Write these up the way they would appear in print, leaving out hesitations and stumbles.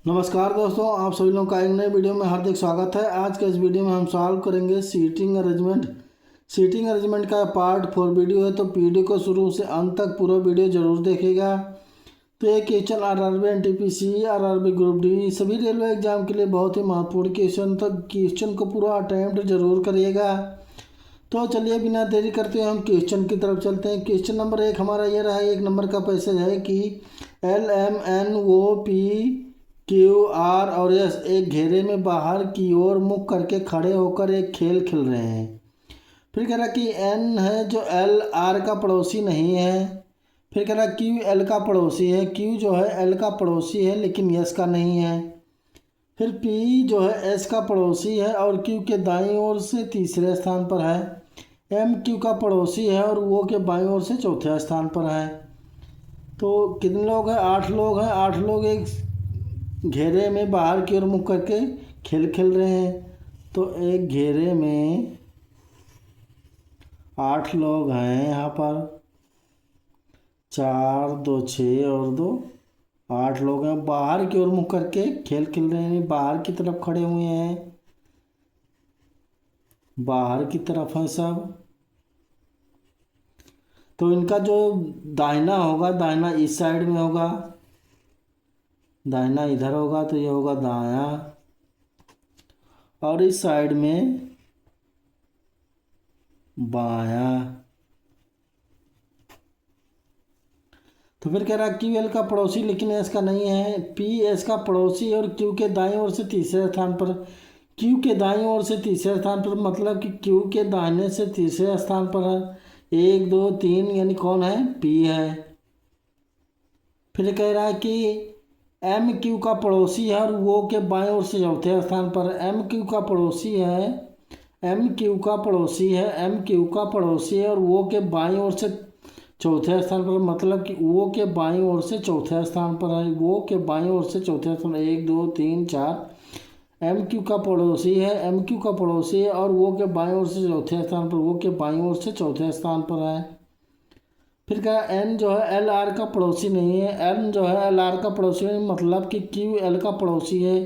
नमस्कार दोस्तों, आप सभी लोगों का एक नए वीडियो में हार्दिक स्वागत है। आज के इस वीडियो में हम सॉल्व करेंगे सीटिंग अरेंजमेंट। सीटिंग अरेंजमेंट का पार्ट 4 वीडियो है, तो वीडियो को शुरू से अंत तक पूरा वीडियो जरूर देखिएगा। तो ये question RRB, NTPC, RRB group D सभी रेलवे एग्जाम के लिए बहुत ही महत्वपूर्ण क्वेश्चन, तो क्वेश्चन को पूरा अटेम्प्ट जरूर करिएगा। तो चलिए बिना देरी करते हुए हम क्वेश्चन की तरफ चलते हैं। क्वेश्चन नंबर 1 हमारा ये रहा। एक नंबर का पैसेज है कि LMNOP QR और S एक घेरे में बाहर की ओर मुख करके खड़े होकर एक खेल खेल रहे हैं। फिर कह रहा कि N है जो LR का पड़ोसी नहीं है। फिर कह रहा Q L का पड़ोसी है। Q जो है L का पड़ोसी है लेकिन S का नहीं है। फिर P जो है S का पड़ोसी है और Q के दाईं ओर से तीसरे स्थान पर है। M Q का पड़ोसी है और O के बाईं ओर से चौथे स्थान पर है। तो कितने लोग हैं? 8 लोग हैं। 8 लोग एक घेरे में बाहर की ओर मुख करके खेल खेल रहे हैं। तो एक घेरे में 8 लोग हैं। यहाँ पर 4 2 6 और 2 8 लोग हैं। बाहर की ओर मुख करके खेल खेल रहे हैं, बाहर की तरफ खड़े हुए हैं, बाहर की तरफ हैं सब। तो इनका जो दाहिना होगा, दाहिना इस साइड में होगा, दाहिना इधर होगा, तो ये होगा दायां। और इस साइड में बायां। तो फिर कह रहा है क्यू एल का पड़ोसी लेकिन एस का नहीं है। पी एस का पड़ोसी और क्यू के दाईं ओर से तीसरे स्थान पर। क्यू के दाईं ओर से तीसरे स्थान पर मतलब कि क्यू के दाहिने से तीसरे स्थान पर है। 1 2 3 यानी कौन है? पी है। फिर कह रहा है कि एम क्यू का पड़ोसी है और वो के बाईं ओर से चौथे स्थान पर है। एम क्यू का पड़ोसी है, एम क्यू का पड़ोसी है, एम क्यू का पड़ोसी है और वो के बाईं ओर से चौथे स्थान पर मतलब कि वो के बाईं ओर से चौथे स्थान पर है। वो के बाईं ओर से चौथे स्थान 1 2 3 4। एम क्यू का पड़ोसी है, एम क्यू का पड़ोसी है और वो के बाईं ओर से चौथे स्थान पर, वो के बाईं ओर से चौथे स्थान पर है। फिर क्या? एन जो है एल आर का पड़ोसी नहीं है। एन जो है एल आर का पड़ोसी है मतलब कि क्यू एल का पड़ोसी है।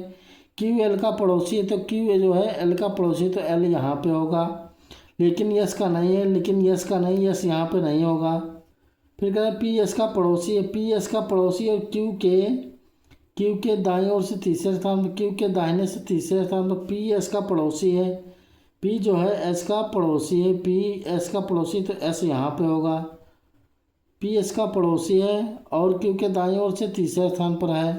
क्यू एल का पड़ोसी है तो क्यू जो है एल का पड़ोसी है, तो एल यहाँ पे होगा लेकिन यस का नहीं है, लेकिन यस का नहीं, यस यहाँ पे नहीं होगा। फिर कहता है पी एस का पड़ोसी है, पी एस का पड़ोसी और क्यू के दाईं ओर से तीसरे स्थान पर, क्यू के दाहिने से तीसरे स्थान पर पी एस का पड़ोसी है। पी जो है एस का पड़ोसी है, पी एस का पड़ोसी तो एस यहाँ पे होगा। पी एस का पड़ोसी है और क्यू के दाईं ओर से तीसरे स्थान पर है।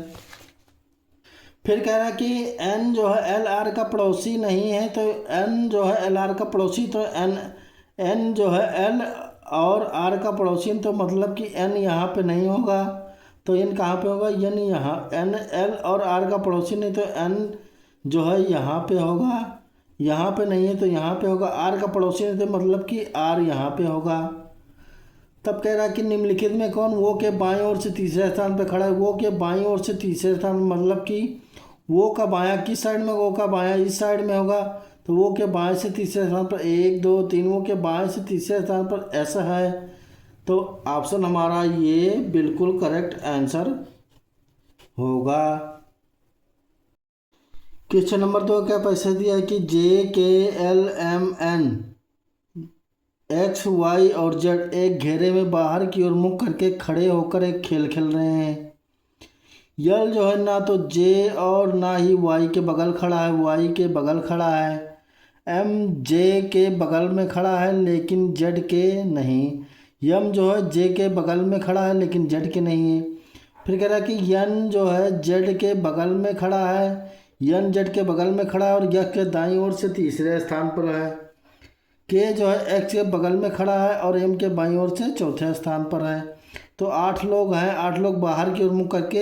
फिर कह रहा है कि एन जो है एल आर का पड़ोसी नहीं है, तो एन जो है एल आर का पड़ोसी, तो एन एन जो है एल और आर का पड़ोसी, तो मतलब कि एन यहाँ पे नहीं होगा, तो एन कहाँ पे होगा? एन यहाँ। एन एल और आर का पड़ोसी नहीं, तो एन जो है यहाँ पे होगा, यहाँ पे नहीं है तो यहाँ पे होगा। आर का पड़ोसी नहीं तो मतलब कि आर यहाँ पे होगा। तब कह रहा है कि निम्नलिखित में कौन वो के बाएं ओर से तीसरे स्थान पर खड़ा है? वो के बाएं ओर से तीसरे स्थान मतलब कि वो का बायां किस साइड में? वो का बायां इस साइड में होगा, तो वो के बाएं से तीसरे स्थान पर 1 2 3, वो के बाएं से तीसरे स्थान पर ऐसा है। तो ऑप्शन हमारा ये बिल्कुल करेक्ट आंसर होगा। क्वेश्चन नंबर 2 क्या पैसे दिया है कि JKLMN XY और Z एक घेरे में बाहर की ओर मुख करके खड़े होकर एक खेल खेल रहे हैं। यल जो है ना तो जे और ना ही वाई के बगल खड़ा है, वाई के बगल खड़ा है। एम जे के बगल में खड़ा है लेकिन जेड के नहीं। यम जो है जे के बगल में खड़ा है लेकिन जेड के नहीं है। फिर कह रहा है कि यन जो है जेड के बगल में खड़ा है, यन जेड के बगल में खड़ा है और यह के दाईं ओर से तीसरे स्थान पर है। के जो है एक्स के बगल में खड़ा है और एम के बाईं ओर से चौथे स्थान पर है। तो 8 लोग हैं। 8 लोग बाहर की ओर मुँह करके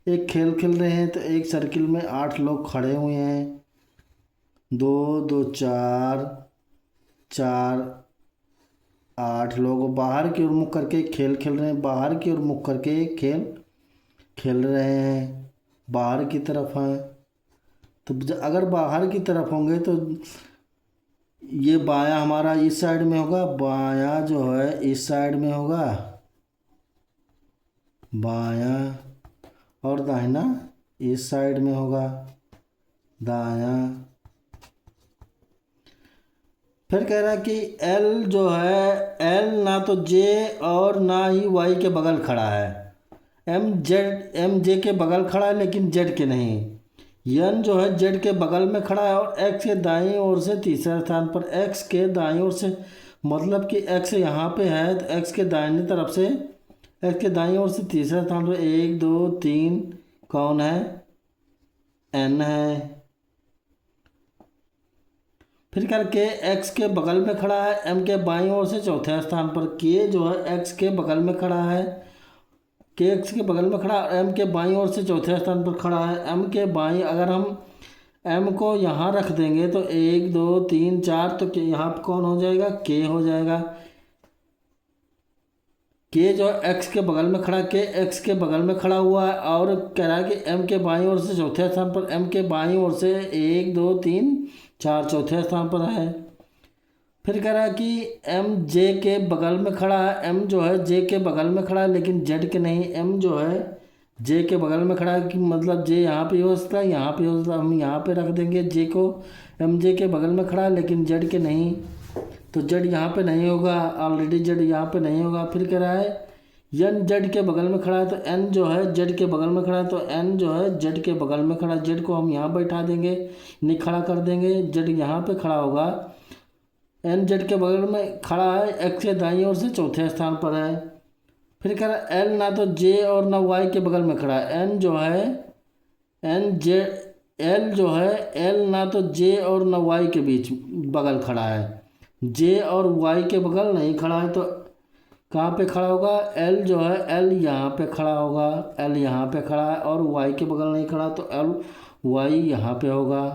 एक खेल खेल रहे हैं। तो एक सर्किल में 8 लोग खड़े हुए हैं। 2 2 4 4 8 लोग बाहर की ओर मुख करके खेल खेल रहे हैं, बाहर की ओर मुख करके खेल खेल रहे हैं, बाहर की तरफ हैं। तो अगर बाहर की तरफ होंगे तो ये बायां हमारा इस साइड में होगा, बायां जो है इस साइड में होगा, बायां, और दाहिना इस साइड में होगा, दायां। फिर कह रहा है कि एल जो है, एल ना तो जे और ना ही वाई के बगल खड़ा है। एम जे के बगल खड़ा है लेकिन जेड के नहीं। यन जो है जेड के बगल में खड़ा है और एक्स के दाईं ओर से तीसरे स्थान पर। एक्स के दाईं ओर से मतलब कि एक्स यहाँ पे है तो एक्स के दाहिनी तरफ से, एक्स के दाईं ओर से तीसरे स्थान पर 1 2 3 कौन है, एन है। फिर करके एक्स के बगल में खड़ा है, एम के बाईं ओर से चौथे स्थान पर। के जो है एक्स के बगल में खड़ा है, के एक्स के बगल में खड़ा, एम के बाईं ओर से चौथे स्थान पर खड़ा है। एम के बाईं, अगर हम एम को यहाँ रख देंगे तो 1 2 3 4, तो यहाँ पर कौन हो जाएगा, के हो जाएगा। के जो एक्स के बगल में खड़ा, के एक्स के बगल में खड़ा हुआ है और कह रहा है कि एम के बाईं ओर से चौथे स्थान पर। एम के बाईं ओर से 1 2 3 4 चौथे स्थान पर है। फिर कह रहा है कि एम जे के बगल में खड़ा है, एम जो है जे के बगल में खड़ा है लेकिन जेड के नहीं। एम जो है जे के बगल में खड़ा है कि मतलब जे यहाँ पे हो सकता है, यहाँ पे हो सकता है, हम यहाँ पे रख देंगे जे को। एम जे के बगल में खड़ा है लेकिन जेड के नहीं, तो जेड यहाँ पे नहीं होगा, ऑलरेडी जेड यहाँ पे नहीं होगा। फिर कह रहा है एन जेड के बगल में खड़ा है, तो एन जो है जेड के बगल में खड़ा है, तो एन जो है जेड के बगल में खड़ा है। जेड को हम यहाँ बैठा देंगे, नहीं खड़ा कर देंगे, जेड यहाँ पे खड़ा होगा। एन जेड के बगल में खड़ा है, एक्स के दाईं ओर से चौथे स्थान पर है। फिर कह रहा है एल ना तो जे और ना वाई के बगल में खड़ा है। एन जो है एन जे एल जो है एल ना तो जे और ना वाई के बीच बगल खड़ा है, जे और वाई के बगल नहीं खड़ा है। तो कहाँ पे खड़ा होगा, एल जो है एल यहाँ पे खड़ा होगा, एल यहाँ पे खड़ा है और वाई के बगल नहीं खड़ा, तो एल वाई यहाँ पे होगा।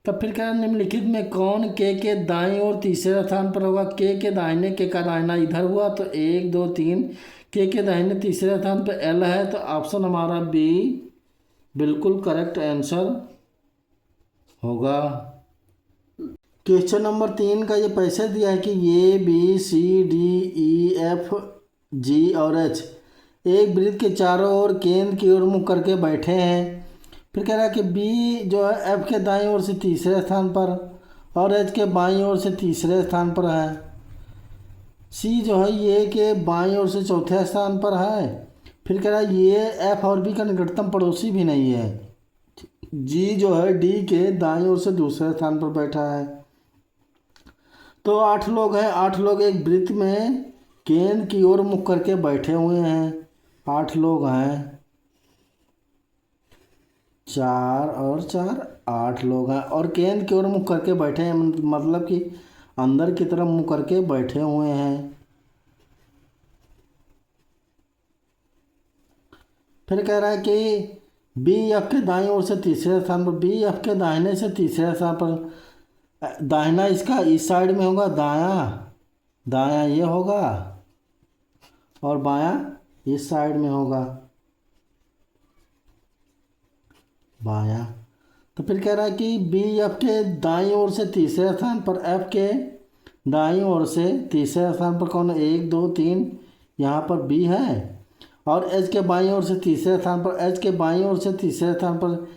तब फिर कह निम्नलिखित में कौन के दाईं और तीसरे स्थान पर होगा। के दाहिने, के का दाहिना इधर हुआ तो 1 2 3, के दाहिने तीसरे स्थान पर एल है, तो ऑप्शन हमारा बी बिल्कुल करेक्ट आंसर होगा। क्वेश्चन नंबर 3 का ये पैसे दिया है कि A B C D E F G और एच एक वृत्त के चारों ओर केंद्र की ओर मुख करके बैठे हैं। फिर कह रहा है कि बी जो है एफ के दाईं ओर से तीसरे स्थान पर और एच के बाईं ओर से तीसरे स्थान पर है। सी जो है ये के बाईं ओर से चौथे स्थान पर है। फिर कह रहा है ये एफ और बी का निकटतम पड़ोसी भी नहीं है। जी जो है डी के दाईं ओर से दूसरे स्थान पर बैठा है। तो 8 लोग हैं, 8 लोग एक वृत्त में केंद्र की ओर मुख करके बैठे हुए हैं। 8 लोग हैं, 4 और 4 8 लोग हैं और केंद्र की ओर मुख करके बैठे हैं, मतलब कि अंदर की तरफ मुख करके बैठे हुए हैं। फिर कह रहा है कि बी एफ के दाईं ओर से तीसरे स्थान पर, बी एफ के दाहिने से तीसरे स्थान पर। दाहिना इसका इस साइड में होगा, दायां ये होगा और बायां इस साइड में होगा, बायां। तो फिर कह रहा है कि बी एफ के दाईं ओर से तीसरे स्थान पर, एफ के दाईं ओर से तीसरे स्थान पर कौन है, 1 2 3 यहाँ पर बी है और एच के बाईं ओर से तीसरे स्थान पर, एच के बाईं ओर से तीसरे स्थान पर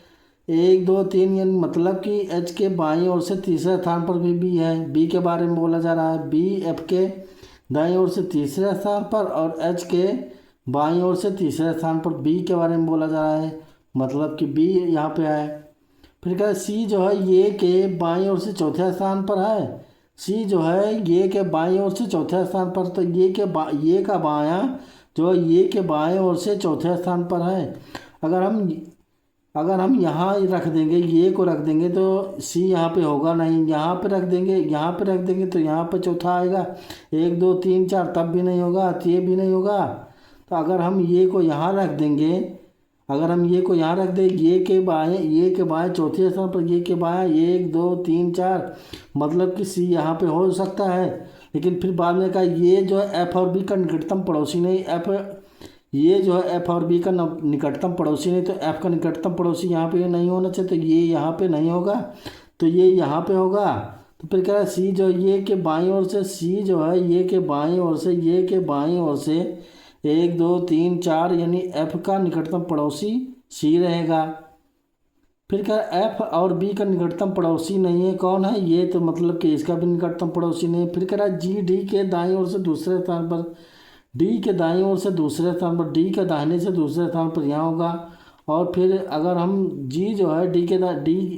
1 2 3, यानी मतलब कि एच के बाईं ओर से तीसरे स्थान पर भी बी है। बी के बारे में बोला जा रहा है, बी एफ के दाईं ओर से तीसरे स्थान पर और एच के बाईं ओर से तीसरे स्थान पर बी के बारे में बोला जा रहा है, मतलब कि बी यहाँ पे है। फिर क्या सी जो है ये के बाईं ओर से चौथे स्थान पर है। सी जो है ये के बाईं ओर से चौथे स्थान पर, तो ये का बायां जो है ये के बाएं ओर से चौथे स्थान पर है। अगर हम यहाँ रख देंगे, ये को रख देंगे तो सी यहाँ पे होगा नहीं, यहाँ पे रख देंगे, यहाँ पे रख देंगे तो यहाँ पे चौथा आएगा। 1 2 3 4 तब भी नहीं होगा, तो ये भी नहीं होगा। तो अगर हम ये को यहाँ रख देंगे, अगर हम ये को यहाँ रख दें, ये के बाएं चौथे स्थान पर, ये के बाएं 1 2 3 4, मतलब कि सी यहाँ पे हो सकता है। लेकिन फिर बाद में कहा ये जो है एफ और बी का निकटतम पड़ोसी नहीं, ये जो है एफ और बी का निकटतम पड़ोसी नहीं, तो एफ का निकटतम पड़ोसी यहाँ पे नहीं होना चाहिए, तो ये यहाँ पे नहीं होगा, तो ये यहाँ पे होगा। तो फिर कह रहा है सी जो ये के बाईं ओर से, सी जो है ये के बाईं ओर से, ये के बाईं ओर से 1 2 3 4, यानी एफ का निकटतम पड़ोसी सी रहेगा। फिर क्या एफ और बी का निकटतम पड़ोसी नहीं है, कौन है ये, तो मतलब कि इसका भी निकटतम पड़ोसी नहीं है। फिर कह रहा है जी डी के दाईं ओर से दूसरे स्थान पर, डी के दाईं ओर से दूसरे स्थान पर, डी के दाहिने से दूसरे स्थान पर यहाँ होगा। और फिर अगर हम जी जो है डी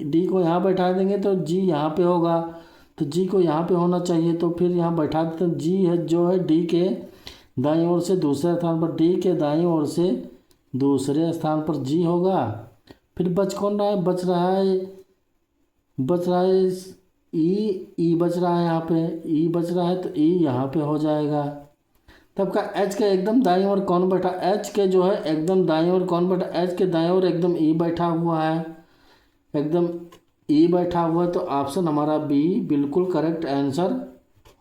डी को यहाँ बैठा देंगे तो जी यहाँ पे होगा, तो जी को यहाँ पे होना चाहिए, तो फिर यहाँ बैठा देते हैं। जी है जो है डी के दाईं ओर से दूसरे स्थान पर, डी के दाईं ओर से दूसरे स्थान पर जी होगा। फिर बच कौन रहा है, बच रहा है ई बच रहा है, यहाँ पे ई बच रहा है, तो ई यहाँ पे हो जाएगा। तब का एच के एकदम दाईं ओर कौन बैठा, एच के जो है एकदम दाईं ओर कौन बैठा, एच के दाईं ओर एकदम ई बैठा हुआ है, एकदम ई बैठा हुआ है, तो ऑप्शन हमारा बी बिल्कुल करेक्ट आंसर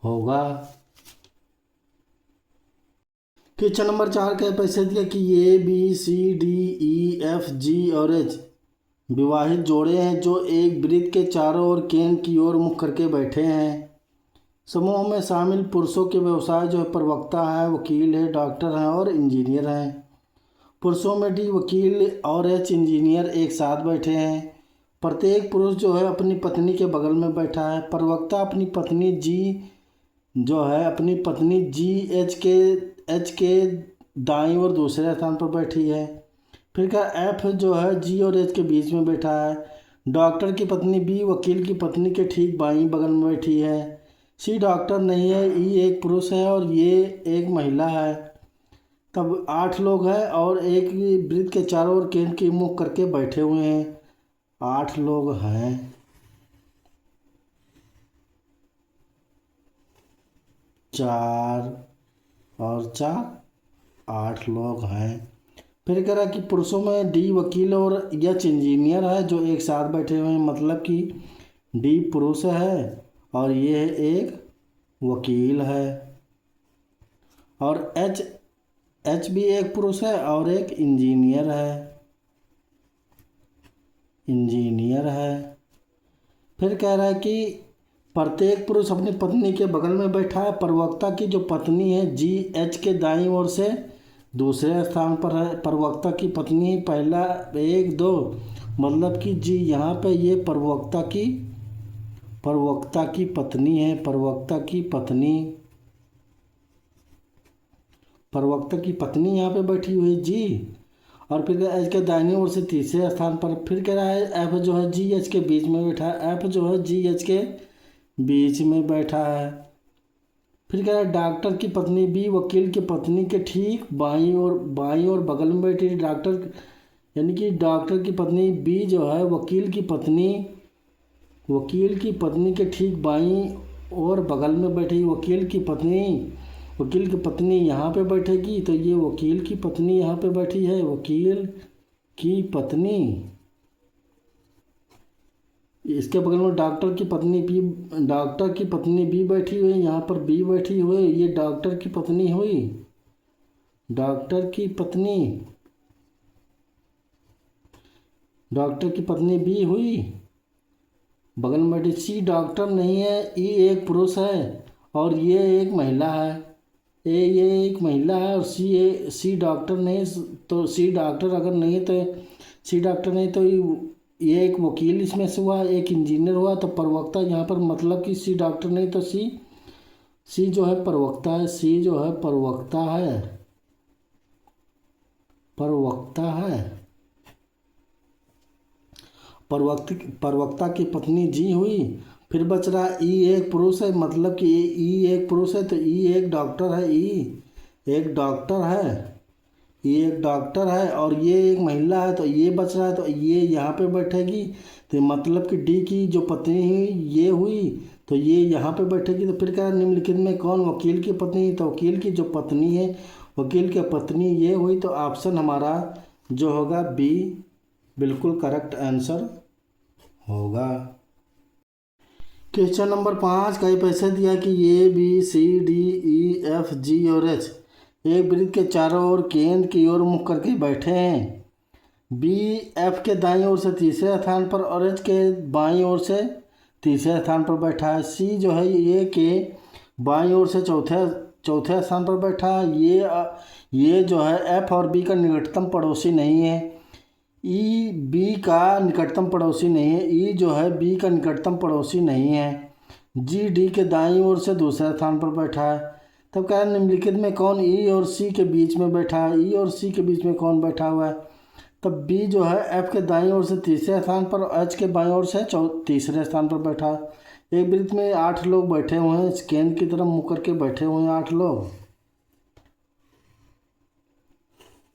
होगा। क्वेश्चन नंबर 4 के पैसे दिया कि A B C D E F G और एच विवाहित जोड़े हैं जो एक वृत्त के चारों ओर केंद्र की ओर मुख करके बैठे हैं। समूह में शामिल पुरुषों के व्यवसाय जो है प्रवक्ता है, वकील है, डॉक्टर हैं और इंजीनियर हैं। पुरुषों में डी वकील और एच इंजीनियर एक साथ बैठे हैं। प्रत्येक पुरुष जो है अपनी पत्नी के बगल में बैठा है। प्रवक्ता अपनी पत्नी जी जो है अपनी पत्नी जी एच के दाईं ओर दूसरे स्थान पर बैठी है। फिर क्या एफ जो है जी और एच के बीच में बैठा है। डॉक्टर की पत्नी बी वकील की पत्नी के ठीक बाईं बगल में बैठी है। सी डॉक्टर नहीं है, ई एक पुरुष है और ये एक महिला है। तब 8 लोग हैं और एक वृत्त के चारों ओर केंद्र की मुख करके बैठे हुए हैं। 8 लोग हैं। 4 और 4 8 लोग हैं। फिर कह रहा कि पुरुषों में डी वकील और एच इंजीनियर है जो एक साथ बैठे हुए हैं, मतलब कि डी पुरुष है और ये एक वकील है। और एच भी एक पुरुष है और एक इंजीनियर है। फिर कह रहा है कि प्रत्येक पुरुष अपनी पत्नी के बगल में बैठा है। प्रवक्ता की जो पत्नी है जी एच के दाईं ओर से दूसरे स्थान पर है। प्रवक्ता की पत्नी पहला 1 2, मतलब कि जी यहाँ पे ये प्रवक्ता की पत्नी है। प्रवक्ता की पत्नी यहाँ पे बैठी हुई जी। और फिर एच के दाहिनी ओर से तीसरे स्थान पर। फिर कह रहा है एफ जो है जी एच के बीच में बैठा है। एफ जो है जी एच के बीच में बैठा है। फिर कह रहा है डॉक्टर की पत्नी बी वकील की पत्नी के ठीक बाईं और बगल में बैठी। डॉक्टर यानी कि डॉक्टर की पत्नी बी जो है वकील की पत्नी के ठीक बाईं और बगल में बैठी। वकील की पत्नी यहाँ पे बैठेगी, तो ये वकील की पत्नी यहाँ पे बैठी है। वकील की पत्नी, इसके बगल में डॉक्टर की पत्नी बी बैठी हुई, यहाँ पर बी बैठी हुई, ये डॉक्टर की पत्नी हुई। डॉक्टर की पत्नी बी हुई, बगल में बैठी। सी डॉक्टर नहीं है, ई एक पुरुष है और ये एक महिला है। ये एक महिला है और सी डॉक्टर नहीं, तो सी डॉक्टर अगर नहीं है तो सी डॉक्टर नहीं तो ये एक वकील इसमें से हुआ, एक इंजीनियर हुआ। तो प्रवक्ता यहाँ पर मतलब कि सी डॉक्टर नहीं तो सी जो है प्रवक्ता है। सी जो है प्रवक्ता है। प्रवक्ता की पत्नी जी हुई। फिर बच रहा ई एक पुरुष है, मतलब कि ई एक पुरुष है तो ई एक डॉक्टर है। ये एक डॉक्टर है और ये एक महिला है, तो ये बच रहा है, तो ये यहाँ पे बैठेगी। तो मतलब कि डी की जो पत्नी हुई ये हुई, तो ये यहाँ पे बैठेगी। तो फिर क्या निम्नलिखित में कौन वकील की पत्नी, तो वकील की जो पत्नी है वकील की पत्नी ये हुई। तो ऑप्शन हमारा जो होगा बी बिल्कुल करेक्ट आंसर होगा। क्वेश्चन नंबर 5 का पैसे दिया कि A B C D E F G और एच एक वृत्त के चारों ओर केंद्र की ओर मुख करके बैठे हैं। बी एफ के दाईं ओर से तीसरे स्थान पर और एच के बाईं ओर से तीसरे स्थान पर बैठा है। सी जो है ए के बाईं ओर से चौथे स्थान पर बैठा है। ये जो है एफ और बी का निकटतम पड़ोसी नहीं है। ई बी का निकटतम पड़ोसी नहीं है। ई जो है बी का निकटतम पड़ोसी नहीं है। जी डी के दाईं ओर से दूसरे स्थान पर बैठा है। तब कह रहा है निम्नलिखित में कौन ई और सी के बीच में बैठा है। ई और सी के बीच में कौन बैठा हुआ है। तब बी जो है एफ के दाईं ओर से तीसरे स्थान पर और एच के बाईं ओर से तीसरे स्थान पर बैठा है। एक वृत्त में 8 लोग बैठे हुए हैं। इस केंद्र की तरफ मुँह करके बैठे हुए हैं 8 लोग।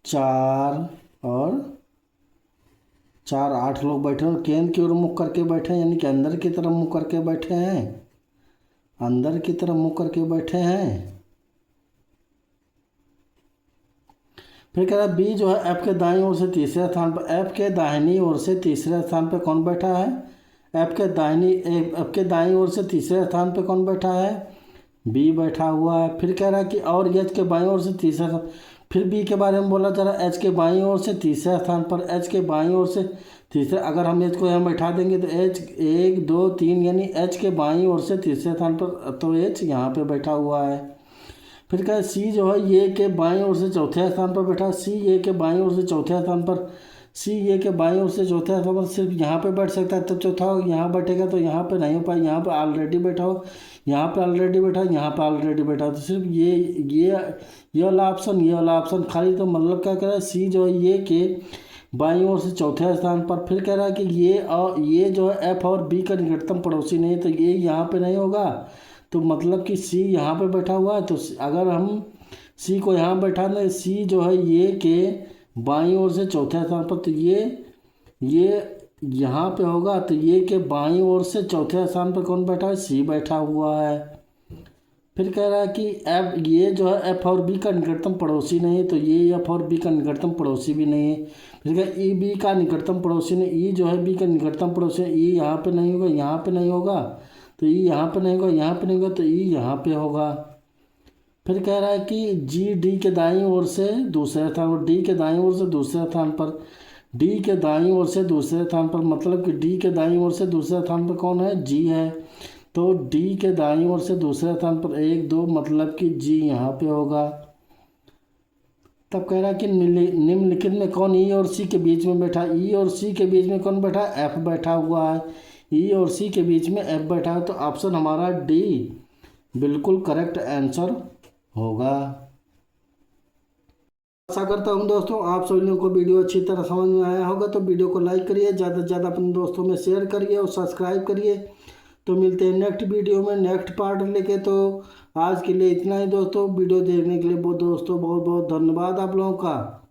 4 और 4 8 लोग बैठे हैं और केंद्र की ओर मुख करके बैठे हैं, यानी कि अंदर की तरफ मुँह करके बैठे हैं। अंदर की तरफ मुँह करके बैठे हैं। फिर कह रहा है बी जो है एफ के दाईं ओर से तीसरे स्थान पर, एफ के दाहिनी ओर से तीसरे स्थान पर कौन बैठा है। एफ के दाईं ओर से तीसरे स्थान पर कौन बैठा है। बी बैठा हुआ है। फिर कह रहा है कि और एच के बाईं ओर से तीसरा, फिर बी के बारे में बोला जा रहा है एच के बाईं ओर से तीसरे स्थान पर, एच के बाईं ओर से तीसरे, अगर हम एच को यहाँ बैठा देंगे तो एच 1 2 3 यानी एच के बाईं ओर से तीसरे स्थान पर, तो एच यहाँ पे बैठा हुआ है। फिर क्या सी जो है ये के बाईं ओर से चौथे स्थान पर बैठा। सी ये के बाईं ओर से चौथे स्थान पर, सी ये के बाईं ओर से चौथे स्थान पर सिर्फ यहाँ पे बैठ सकता है, तब चौथा हो यहाँ बैठेगा तो यहाँ पे नहीं हो पाए। यहाँ पे ऑलरेडी बैठा हो, यहाँ पे ऑलरेडी बैठा, यहाँ पे ऑलरेडी बैठा हो, तो सिर्फ ये वाला ऑप्शन, ये वाला ऑप्शन खाली। तो मतलब क्या कह रहा है सी जो है ये के बाईं ओर से चौथे स्थान पर। फिर कह रहा है कि ये जो है एफ और बी का निकटतम पड़ोसी नहीं है, तो ये यहाँ पे नहीं होगा। तो मतलब कि सी यहाँ पे बैठा हुआ है, तो अगर हम सी को यहाँ बैठा दें, सी जो है ये के बाईं ओर से चौथे स्थान पर, तो ये यहाँ पे होगा। तो ये के बाईं ओर से चौथे स्थान पर कौन बैठा है, सी बैठा हुआ है। फिर कह रहा है कि एफ ये जो है एफ और बी का निकटतम पड़ोसी नहीं है, तो ये एफ और बी का निकटतम पड़ोसी भी नहीं है। फिर क्या ई बी का निकटतम पड़ोसी नहीं, ई जो है बी का निकटतम पड़ोसी, ई यहाँ पे नहीं होगा, यहाँ पे नहीं होगा, तो ई यहाँ पे नहीं होगा, यहाँ पे नहीं होगा, तो ई यहाँ पे होगा। फिर कह रहा है कि जी डी के दाईं ओर से दूसरे स्थान पर, डी के दाईं ओर से दूसरे स्थान पर, डी के दाईं ओर से दूसरे स्थान पर, मतलब कि डी के दाईं ओर से दूसरे स्थान पर कौन है, जी है। तो डी के दाईं ओर से दूसरे स्थान पर 1 2, मतलब कि जी यहाँ पे होगा। तब कह रहा है कि निम्नलिखित में कौन ई और सी के बीच में बैठा। ई और सी के बीच में कौन बैठा, एफ बैठा हुआ है। ई और सी के बीच में एफ बैठा है, तो ऑप्शन हमारा डी बिल्कुल करेक्ट आंसर होगा। आशा करता हूँ दोस्तों आप सभी लोगों को वीडियो अच्छी तरह समझ में आया होगा। तो वीडियो को लाइक करिए, ज़्यादा से ज़्यादा अपने दोस्तों में शेयर करिए और सब्सक्राइब करिए। तो मिलते हैं नेक्स्ट वीडियो में नेक्स्ट पार्ट लेके। तो आज के लिए इतना ही दोस्तों। वीडियो देखने के लिए बहुत बहुत धन्यवाद आप लोगों का।